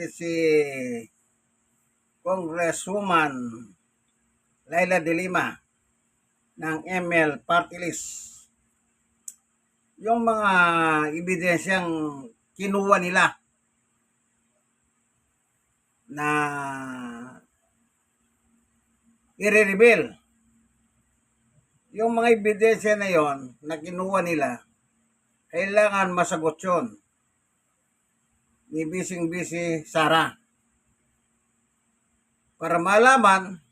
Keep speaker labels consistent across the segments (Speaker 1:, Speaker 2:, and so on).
Speaker 1: si Congresswoman Laila de Lima ng ML Party List. Yung mga ebidensyang kinuha nila na i-reveal. Yung mga ebidensya na yon na kinuha nila, kailangan masagot yun ni Bising-Bisi Sara para malaman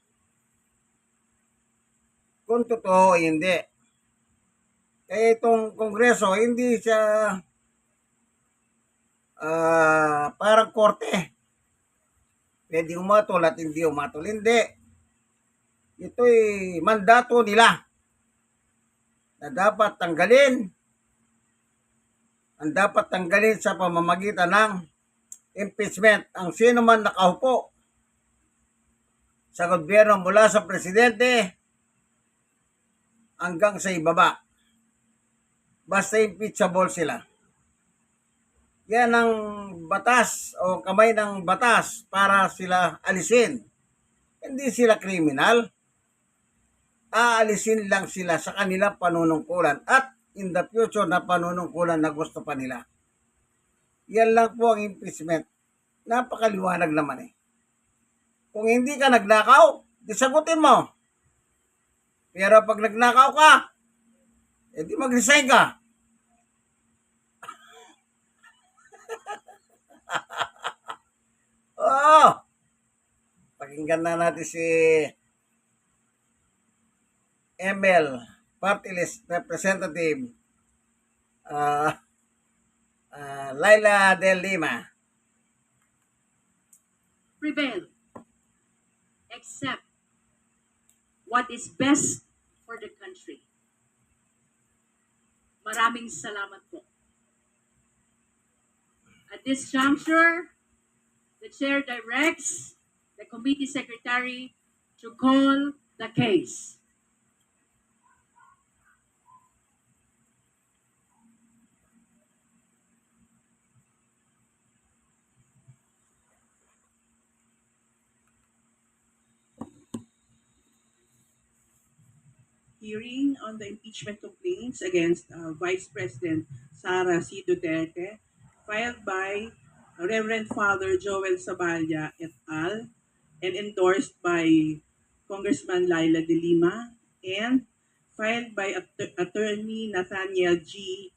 Speaker 1: kung totoo o hindi. Kaya itong kongreso, hindi siya parang korte. Pwede umatol at hindi umatol. Hindi. Ito'y mandato nila na dapat tanggalin. Ang dapat tanggalin sa pamamagitan ng impeachment ang sino man nakaupo sa gobyerno mula sa presidente hanggang sa ibaba. Basta impeachable sila. Yan ang batas o kamay ng batas para sila alisin. Hindi sila kriminal. Aalisin lang sila sa kanilang panunungkulan at in the future na panunungkulan na gusto pa nila. Yan lang po ang impeachment. Napakaliwanag naman eh. Kung hindi ka nagnakaw, di sagutin mo. Pero pag nagnakaw ka, edi mag-resign ka. Oo. Pakinggan na natin si ML Party List Representative Laila de Lima.
Speaker 2: Prevail, accept what is best for the country. Maraming salamat po. At this juncture, the chair directs the committee secretary to call the case.
Speaker 3: Hearing on the impeachment complaints against Vice President Sara C. Duterte, filed by Reverend Father Joel Saballa et al. And endorsed by Congressman Laila de Lima, and filed by Attorney Nathaniel G.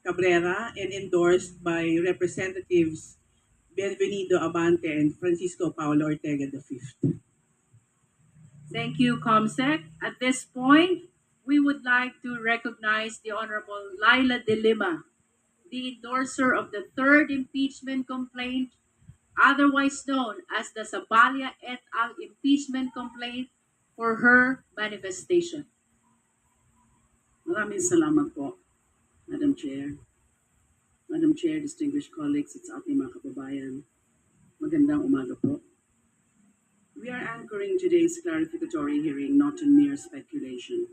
Speaker 3: Cabrera and endorsed by Representatives Benvenido Abante and Francisco Paulo Ortega V.
Speaker 2: Thank you, Comsec. At this point, we would like to recognize the Honorable Laila de Lima, the endorser of the third impeachment complaint, otherwise known as the Saballa et al. Impeachment complaint, for her manifestation.
Speaker 3: Maraming salamat po, Madam Chair. Madam Chair, distinguished colleagues, it's ating mga kababayan. Magandang umaga po. We are anchoring today's clarificatory hearing not on mere speculation,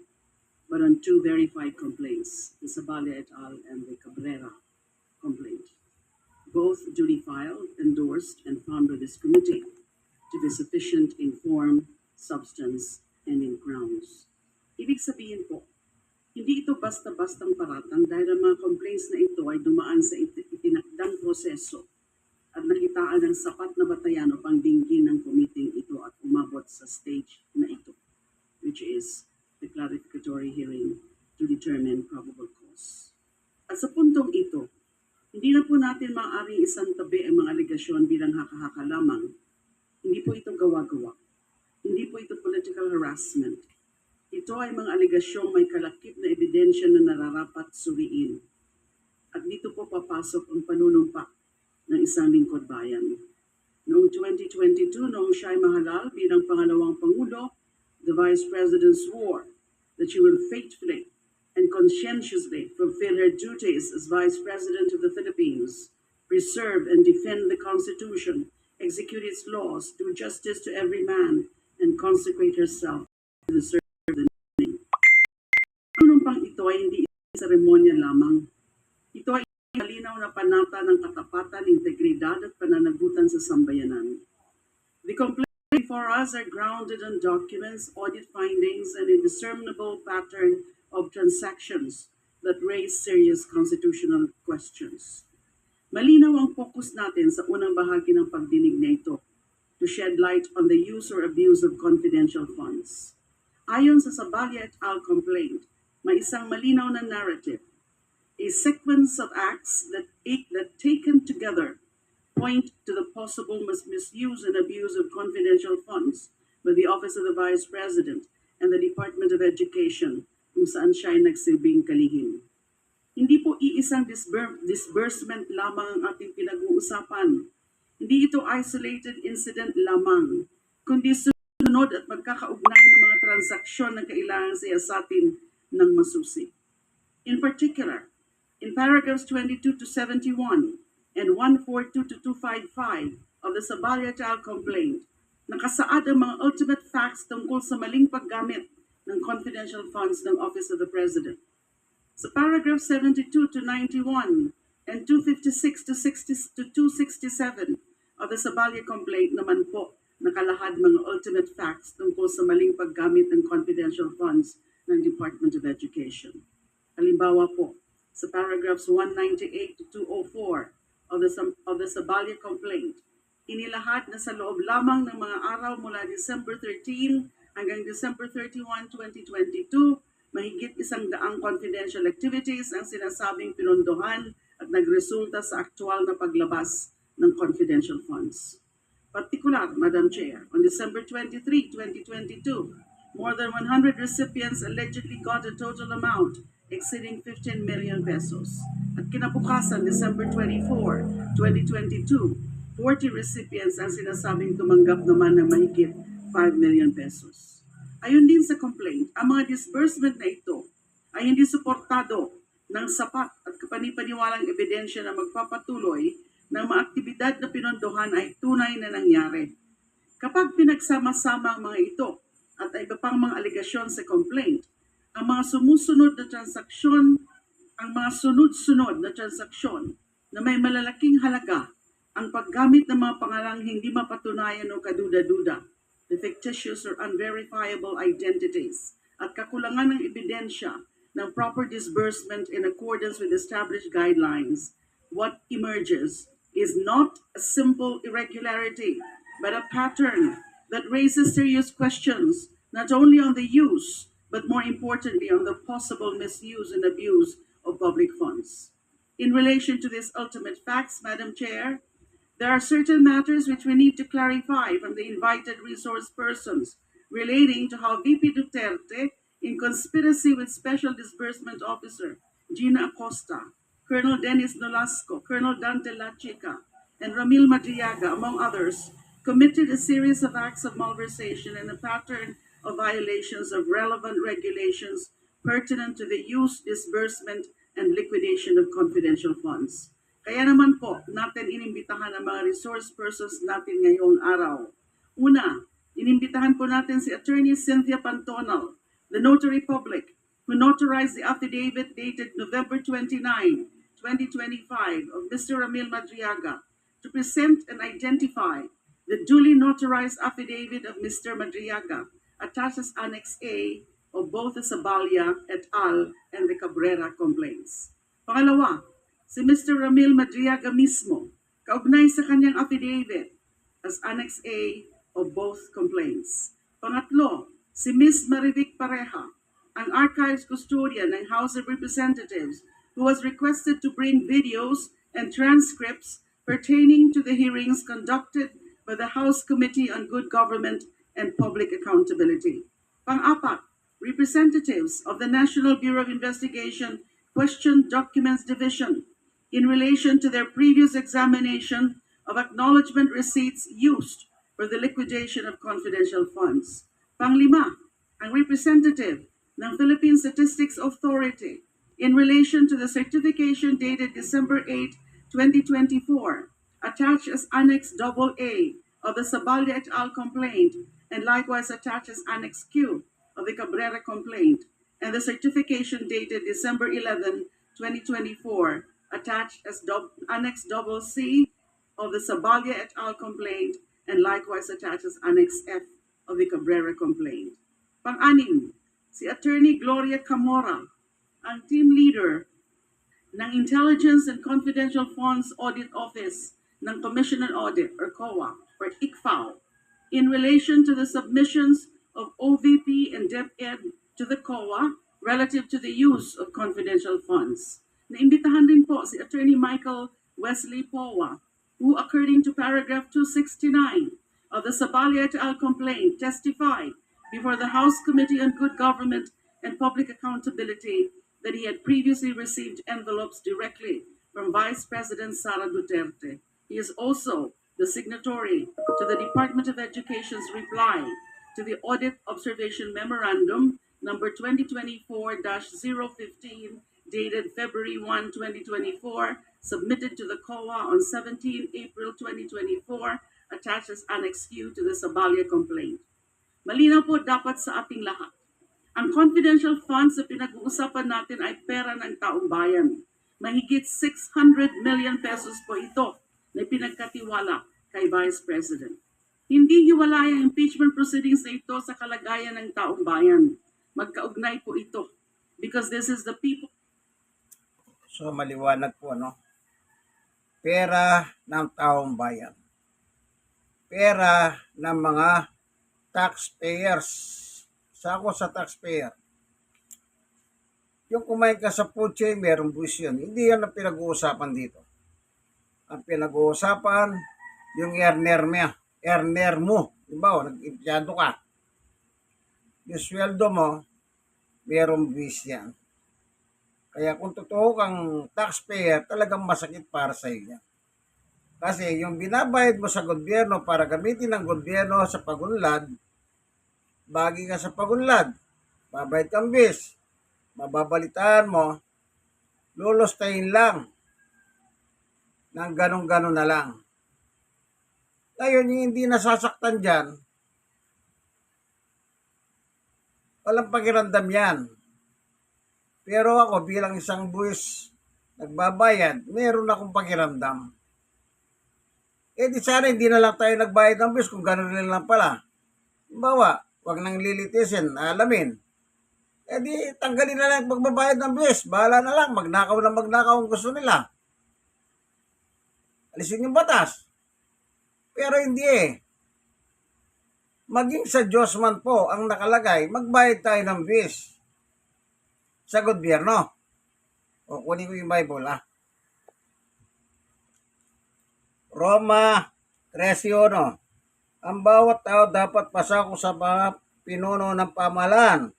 Speaker 3: but on two verified complaints, the Saballa et al. And the Cabrera complaint, both duly filed, endorsed, and found by this committee to be sufficient in form, substance, and in grounds. Ibig sabihin po, hindi ito basta-bastang paratang dahil ang mga complaints na ito ay dumaan sa itinakdang proseso at nakitaan ng sapat na batayan upang dinggin ng committee ito at umabot sa stage na ito, which is the clarificatory hearing to determine probable cause. At sa puntong ito, hindi na po natin maaaring isang tabi ang mga aligasyon bilang haka-haka lamang. Hindi po ito gawa-gawa. Hindi po ito political harassment. Ito ay mga aligasyong may kalakip na ebidensya na nararapat suriin. At dito po papasok ang panunumpa ng isang lingkod bayan. Noong 2022, noong siya ay mahalal bilang pangalawang Pangulo, the Vice President swore that she will faithfully and conscientiously fulfill her duties as Vice President of the Philippines, preserve and defend the Constitution, execute its laws, do justice to every man, and consecrate herself to the service of the nation. Panunumpang ito ay hindi seremonya lamang. Ito ay malinaw na panata ng katapatan, integridad at pananagutan sa sambayanan. The complaints before us are grounded on documents, audit findings, and a discernible pattern of transactions that raise serious constitutional questions. Malinaw ang focus natin sa unang bahagi ng pagdinig na ito, to shed light on the use or abuse of confidential funds. Ayon sa Sabalia et al. Complaint, may isang malinaw na narrative, a sequence of acts that taken together point to the possible misuse and abuse of confidential funds by the Office of the Vice President and the Department of Education kung saan siya ay nagsilbing kalihim. Hindi po iisang disbursement lamang ang ating pinag-uusapan. Hindi ito isolated incident lamang, kundi sunod at magkakaugnay ng mga transaksyon na kailangan siyasatin ng masusi. In particular, in paragraphs 22 to 71 and 142 to 255 of the Sabalia et al. Complaint, nakasaad ang mga ultimate facts tungkol sa maling paggamit ng confidential funds ng Office of the President. Sa paragraph 72 to 91 and 256 to 267 of the Sabalia Complaint naman po nakalahad mga ultimate facts tungkol sa maling paggamit ng confidential funds ng Department of Education. Halimbawa po, sa paragraphs 198 to 204 of the Sabalia Complaint, inilahad na sa loob lamang ng mga araw mula December 13 hanggang December 31, 2022, mahigit 100 confidential activities ang sinasabing pinondohan at nagresulta sa aktual na paglabas ng confidential funds. Particular, Madam Chair, on December 23, 2022, more than 100 recipients allegedly got a total amount exceeding 15 million pesos. At kinabukasan, December 24, 2022, 40 recipients ang sinasabing tumanggap naman ng mahigit 5 million pesos. Ayon din sa complaint, ang mga disbursement na ito ay hindi suportado ng sapat at kapanipaniwalang ebidensya na magpapatuloy ng mga aktibidad na pinondohan ay tunay na nangyari. Kapag pinagsama-sama ang mga ito at iba pang mga aligasyon sa complaint, ang mga sunod-sunod na transaksyon na may malalaking halaga, ang paggamit ng mga pangalang hindi mapatunayan o kaduda-duda, the fictitious or unverifiable identities, at kakulangan ng ebidensya ng proper disbursement in accordance with established guidelines, what emerges is not a simple irregularity, but a pattern that raises serious questions not only on the use, but more importantly on the possible misuse and abuse of public funds. In relation to these ultimate facts, Madam Chair, there are certain matters which we need to clarify from the invited resource persons relating to how VP Duterte, in conspiracy with Special Disbursement Officer Gina Acosta, Colonel Dennis Nolasco, Colonel Dante Lachica, and Ramil Madriaga, among others, committed a series of acts of malversation and a pattern of violations of relevant regulations pertinent to the use, disbursement, and liquidation of confidential funds. Kaya naman po, natin inimbitahan ang mga resource persons natin ngayong araw. Una, inimbitahan po natin si Attorney Cynthia Pantonal, the Notary Public, who notarized the affidavit dated November 29, 2025 of Mr. Ramil Madriaga to present and identify the duly notarized affidavit of Mr. Madriaga attached as Annex A of both the Sabalia et al. And the Cabrera complaints. Pangalawa, si Mr. Ramil Madriaga mismo, kaugnay sa kanyang affidavit as Annex A of both complaints. Pangatlo, si Ms. Marivic Pareja, ang Archives Custodian ng House of Representatives, who was requested to bring videos and transcripts pertaining to the hearings conducted by the House Committee on Good Government and Public Accountability. Pang-apat, representatives of the National Bureau of Investigation questioned Documents Division in relation to their previous examination of acknowledgement receipts used for the liquidation of confidential funds. Panglima, ang representative ng Philippine Statistics Authority in relation to the certification dated December 8, 2024, attached as Annex AA of the Sabalia et al. Complaint, and likewise attached as Annex Q of the Cabrera Complaint, and the certification dated December 11, 2024, attached as Annex Double C of the Sabalia et al. Complaint, and likewise attached as Annex F of the Cabrera complaint. Pang-anim, si Attorney Gloria Camora, ang team leader ng Intelligence and Confidential Funds Audit Office ng Commission on Audit or COA or ICFAO in relation to the submissions of OVP and DepEd to the COA relative to the use of confidential funds. Naimbitahan din po si Attorney Michael Wesley Powa, who according to paragraph 269 of the Sabalia et al. Complaint testified before the House Committee on Good Government and Public Accountability that he had previously received envelopes directly from Vice President Sara Duterte. He is also the signatory to the Department of Education's reply to the Audit Observation Memorandum number 2024-015 dated February 1, 2024, submitted to the COA on 17 April 2024, attached as Annex Q to the Sabalia complaint. Malinaw po dapat sa ating lahat. Ang confidential funds na pinag-uusapan natin ay pera ng taong bayan. Mahigit 600 million pesos po ito na pinagkatiwala kay Vice President. Hindi hiwalay ang impeachment proceedings na ito sa kalagayan ng taong bayan. Magkaugnay po ito because this is the people.
Speaker 1: So maliwanag po, no? Pera ng taong bayan. Pera ng mga taxpayers. Sako sa taxpayer. Yung kumain ka sa food chain, merong buwis yun. Hindi yan ang pinag-uusapan dito. Ang pinag-uusapan, yung earner mo. Diba, nag-empleyado ka. Yung sweldo mo, merong buwis yan. Kaya kung totoo kang taxpayer, talagang masakit para sa iyo. Kasi yung binabayad mo sa gobyerno para gamitin ng gobyerno sa pagunlad, bagi ka sa pagunlad, babayad kang bis, mababalitaan mo, lulustayin lang ng ganun-ganun na lang. Ngayon, yung hindi nasasaktan dyan, walang pakiramdam yan. Pero ako bilang isang buwis nagbabayad, meron akong pakiramdam. Eh di sana hindi na lang tayo nagbayad ng buwis kung gano'n rin lang pala. Bawa, wag nang lilitisin, alamin. Eh di tanggalin na lang yung pagbabayad ng buwis. Bahala na lang, magnakaw ang gusto nila. Alisin yung batas. Pero hindi eh. Maging sa Diyos man po ang nakalagay, magbayad tayo ng buwis sa gobyerno. O kunin ko yung Bible Roma 13:1. Ang bawat tao dapat pasako sa mga pinuno ng pamahalaan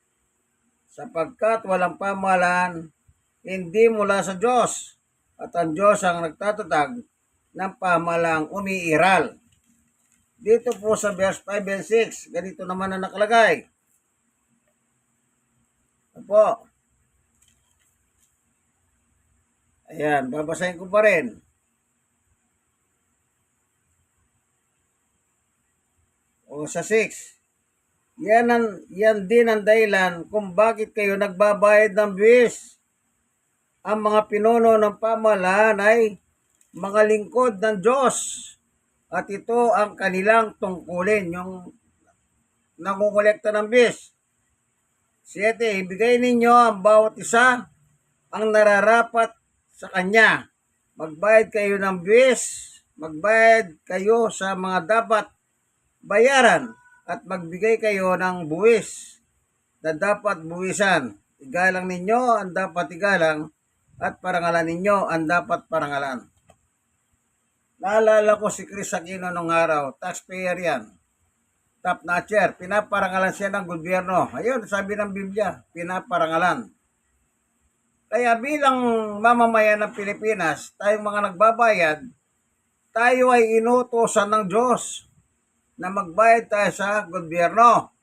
Speaker 1: sapagkat walang pamahalaan hindi mula sa Diyos at ang Diyos ang nagtatatag ng pamahalaang umiiral. Dito po sa verse 5 and 6, ganito naman ang nakalagay. Opo. Ayan, babasahin ko pa rin. O sa 6. Yan din ang dahilan kung bakit kayo nagbabayad ng buwis. Ang mga pinuno ng pamahalaan ay mga lingkod ng Diyos. At ito ang kanilang tungkulin, yung nangungulekta ng buwis. 7. Ibigay ninyo ang bawat isa ang nararapat sa kanya. Magbayad kayo ng buwis, magbayad kayo sa mga dapat bayaran at magbigay kayo ng buwis na dapat buwisan. Igalang ninyo ang dapat igalang at parangalan ninyo ang dapat parangalan. Naalala ko si Chris Aquino nung araw, taxpayer yan. Top notcher, pinaparangalan siya ng gobyerno. Ayun, sabi ng Biblia, pinaparangalan. Kaya bilang mamamayan ng Pilipinas, tayong mga nagbabayad, tayo ay inutusan ng Diyos na magbayad tayo sa gobyerno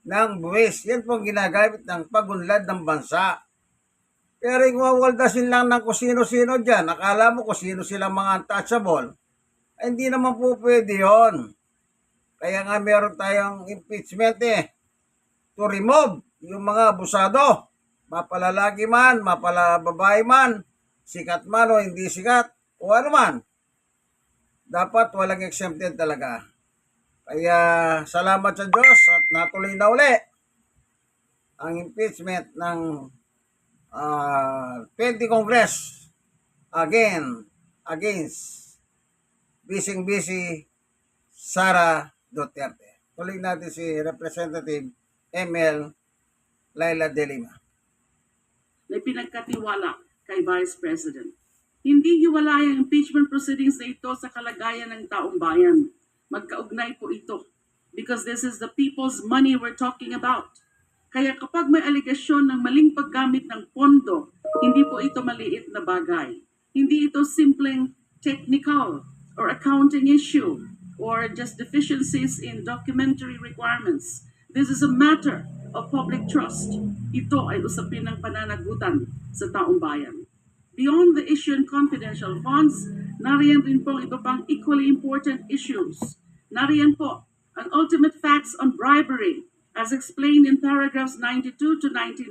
Speaker 1: ng buwis. Yan pong ginagamit ng pagunlad ng bansa. Pero yung wawaldasin lang ng kung sino-sino dyan, akala mo kung sino silang mga untouchable, ay hindi naman po pwede yun. Kaya nga meron tayong impeachment to remove yung mga abusado. Mapalalaki man, mapalababae man, sikat man o hindi sikat, o ano man, dapat walang exempted talaga. Kaya salamat sa Diyos at natuloy na uli ang impeachment ng 20 Congress against busy Sara Duterte. Tuloy natin si Representative ML Laila de Lima.
Speaker 3: na pinagkatiwala kay Vice President. Hindi hiwalay ang impeachment proceedings na ito sa kalagayan ng taong bayan. Magkaugnay po ito because this is the people's money we're talking about. Kaya kapag may aligasyon ng maling paggamit ng pondo, hindi po ito maliit na bagay. Hindi ito simpleng technical or accounting issue or just deficiencies in documentary requirements. This is a matter of public trust. Ito ay usapin ng pananagutan sa taong bayan. Beyond the issue and confidential funds, nariyan rin po iba pang equally important issues. Nariyan po ang ultimate facts on bribery as explained in paragraphs 92 to 99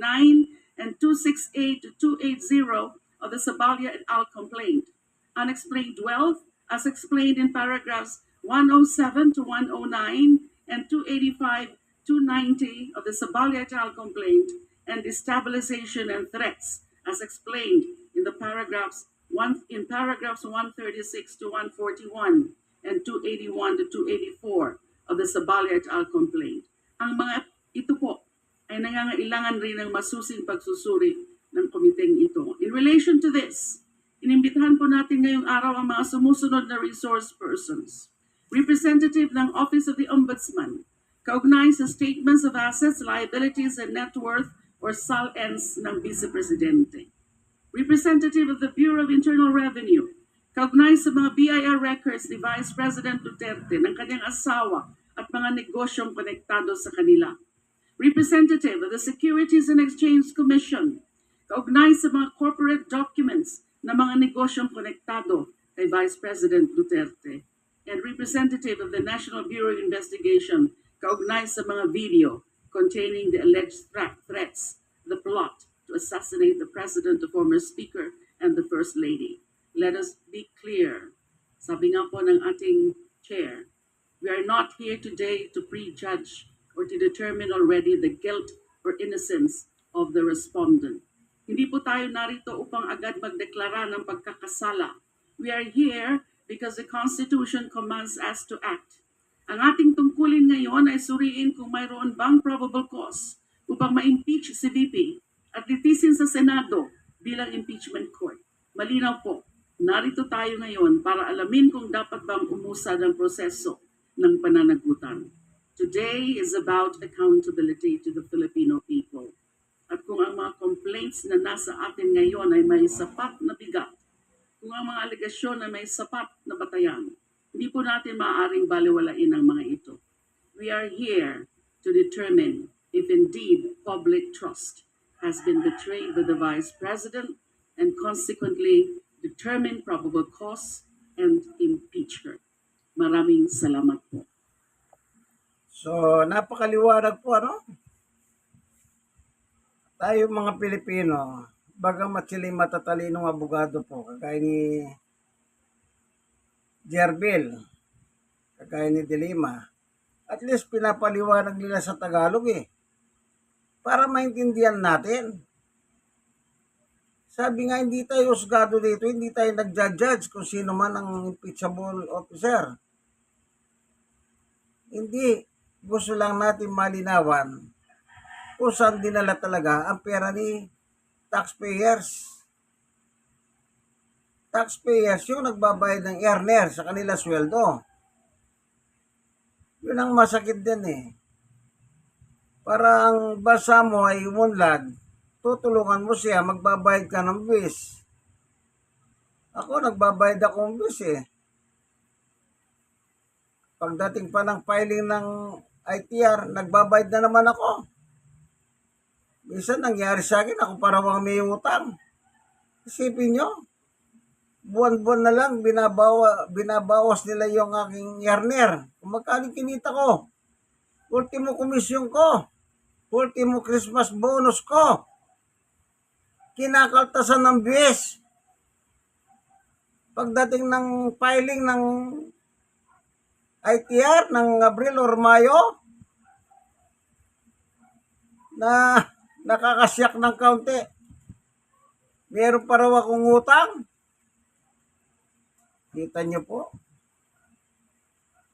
Speaker 3: and 268 to 280 of the Sabalia et al. Complaint. Unexplained wealth as explained in paragraphs 107 to 109 and 285 290 of the Sabalia et al. Complaint, and destabilization and threats as explained in the paragraphs 136 to 141 and 281 to 284 of the Sabalia et al. Complaint. Ang mga ito po ay nangangailangan rin ng masusing pagsusuri ng komiteng ito. In relation to this, inimbitahan po natin ngayong araw ang mga sumusunod na resource persons. Representative ng Office of the Ombudsman, kaugnay sa Statements of Assets, Liabilities, and Net Worth or SALNs ng Vice Presidente. Representative of the Bureau of Internal Revenue, kaugnay sa mga BIR records ni Vice President Duterte ng kanyang asawa at mga negosyong konektado sa kanila. Representative of the Securities and Exchange Commission, kaugnay sa mga corporate documents ng mga negosyong konektado kay Vice President Duterte. And representative of the National Bureau of Investigation, kaugnay sa mga video containing the alleged threats, the plot to assassinate the President, the former Speaker, and the First Lady. Let us be clear. Sabi nga po ng ating chair, we are not here today to prejudge or to determine already the guilt or innocence of the respondent. Hindi po tayo narito upang agad magdeklara ng pagkakasala. We are here because the Constitution commands us to act. Ang ating tungkulin ngayon ay suriin kung mayroon bang probable cause upang ma-impeach si VP at litisin sa Senado bilang impeachment court. Malinaw po, narito tayo ngayon para alamin kung dapat bang umusad ang proseso ng pananagutan. Today is about accountability to the Filipino people. At kung ang mga complaints na nasa atin ngayon ay may sapat na bigat, kung ang mga alegasyon ay may sapat na batayan, hindi po natin maaaring baliwalain ang mga ito. We are here to determine if indeed public trust has been betrayed by the Vice President and consequently determine probable cause and impeach her. Maraming salamat po.
Speaker 1: So, napakaliwanag po, ano? Tayo mga Pilipino, bagamat sila matatalinong abogado po, kagaya ni Jerbil, kagaya ni De Lima, at least pinapaliwanag nila sa Tagalog para maintindihan natin. Sabi nga, hindi tayo husgado dito, hindi tayo nagja-judge kung sino man ang impeachable officer. Hindi, gusto lang natin malinawan kung saan dinala talaga ang pera ni taxpayers. Taxpayers yung nagbabayad ng earner sa kanila sweldo. Yun ang masakit din Parang basa mo ay umunlad, tutulungan mo siya, magbabayad ka ng buwis. Ako, nagbabayad ako ng buwis Pagdating pa ng filing ng ITR, nagbabayad na naman ako. Minsan nangyari sa akin, ako parang may utang. Isipin nyo, buwan-buwan na lang binabawas nila yung aking earner. Kung magkano kinita ko, ultimo komisyon ko, ultimo Christmas bonus ko, kinakaltasan ng buwis. pagdating ng filing ng ITR ng Abril or Mayo, na nakakasyak ng kaunti. Meron pa raw akong utang. Kita niyo po.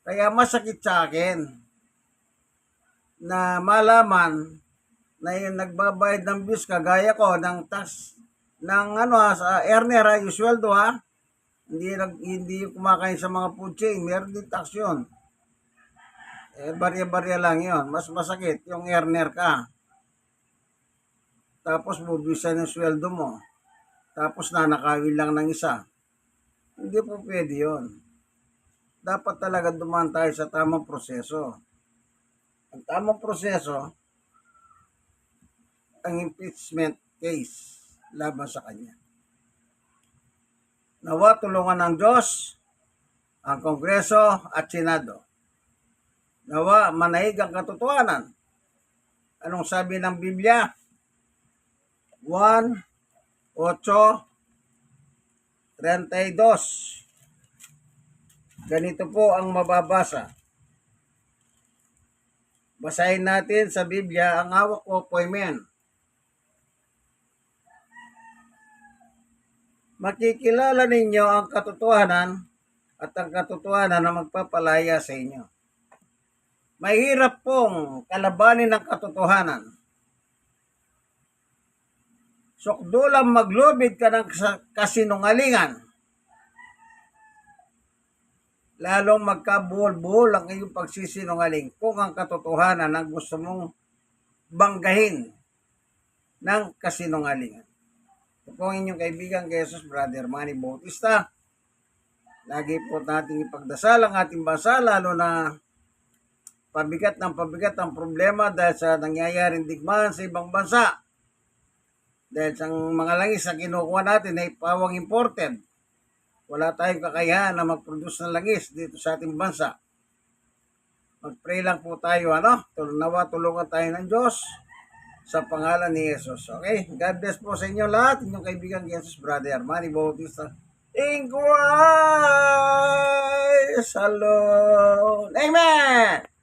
Speaker 1: Kaya masakit sa akin na malaman na yung nagbabayad ng bills kagaya ko ng tax ng sa earner yung sweldo hindi kumakain sa mga food chain, meron din tax yun. Barya-barya lang yun. Mas masakit yung earner ka. Tapos bubisan yung sweldo mo. Tapos nanakawin lang ng isa. Hindi po pwede yun. Dapat talaga dumaan tayo sa tamang proseso. Ang tamang proseso, ang impeachment case laban sa kanya. Nawa tulungan ng Diyos ang Kongreso at Senado. Nawa manahig ang katotohanan. Anong sabi ng Biblia? 1:8-32. Ganito po ang mababasa. Basahin natin sa Biblia, ang hawak ko poemen. Makikilala ninyo ang katotohanan at ang katotohanan na magpapalaya sa inyo. Mahirap pong kalabanin ng katotohanan. Sukdulang maglubid ka ng kasinungalingan. Lalong magkabuhol-buhol ang iyong pagsisinungaling kung ang katotohanan ang gusto mong banggahin ng kasinungalingan. Ito po ang inyong kaibigan kay Jesus, Brother Manny Bautista. Lagi po natin ipagdasal ang ating bansa, lalo na pabigat ang problema dahil sa nangyayaring digmaan sa ibang bansa. Dahil sa mga langis na kinukuha natin ay pawang imported. Wala tayong kakayahan na mag-produce ng langis dito sa ating bansa. Mag-pray lang po tayo, nawa tulungan tayo ng Diyos sa pangalan ni Jesus. Okay? God bless po sa inyo lahat. Inyong kaibigan Jesus, Brother Manny Bautista. In Christ alone. Amen!